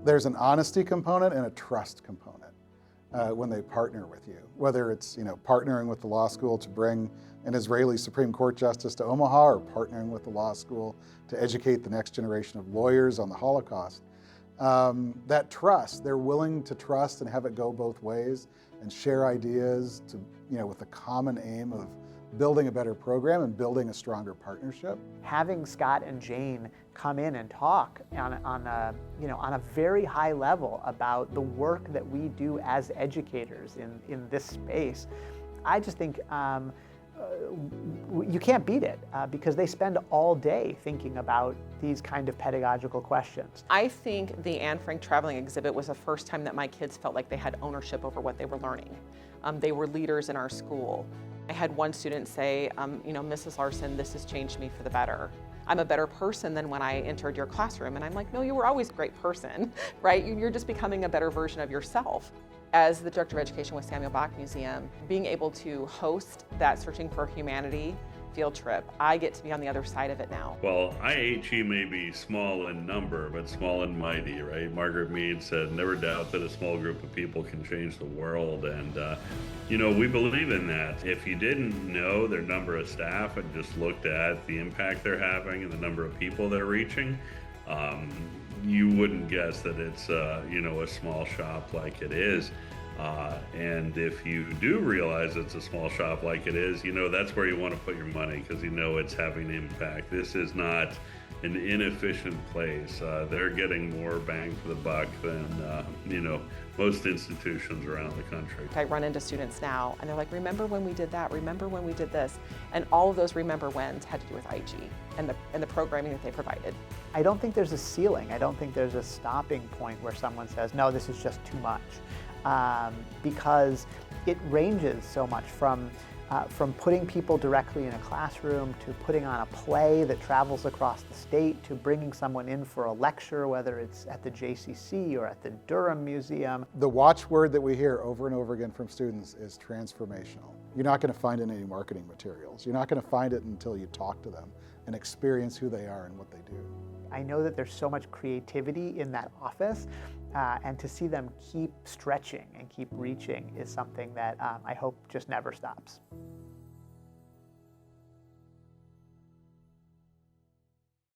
There's an honesty component and a trust component when they partner with you, whether it's partnering with the law school to bring an Israeli Supreme Court justice to Omaha, or partnering with the law school to educate the next generation of lawyers on the Holocaust. That trust, they're willing to trust and have it go both ways and share ideas to, with the common aim of building a better program and building a stronger partnership. Having Scott and Jane come in and talk on a very high level about the work that we do as educators in this space, I just think you can't beat it because they spend all day thinking about these kind of pedagogical questions. I think the Anne Frank traveling exhibit was the first time that my kids felt like they had ownership over what they were learning. They were leaders in our school. I had one student say, Mrs. Larson, this has changed me for the better. I'm a better person than when I entered your classroom. And I'm like, no, you were always a great person, right? You're just becoming a better version of yourself. As the Director of Education with Samuel Bach Museum, being able to host that Searching for Humanity field trip, I get to be on the other side of it now. Well, IHE may be small in number, but small and mighty, right? Margaret Mead said, never doubt that a small group of people can change the world. And, we believe in that. If you didn't know their number of staff and just looked at the impact they're having and the number of people they're reaching, you wouldn't guess that it's, a small shop like it is. And if you do realize it's a small shop like it is, that's where you want to put your money because it's having impact. This is not an inefficient place. They're getting more bang for the buck than, most institutions around the country. I run into students now and they're like, remember when we did that? Remember when we did this? And all of those remember whens had to do with IHE and the programming that they provided. I don't think there's a ceiling. I don't think there's a stopping point where someone says, no, this is just too much. Because it ranges so much from putting people directly in a classroom to putting on a play that travels across the state to bringing someone in for a lecture, whether it's at the JCC or at the Durham Museum. The watchword that we hear over and over again from students is transformational. You're not going to find it in any marketing materials. You're not going to find it until you talk to them and experience who they are and what they do. I know that there's so much creativity in that office, and to see them keep stretching and keep reaching is something that I hope just never stops.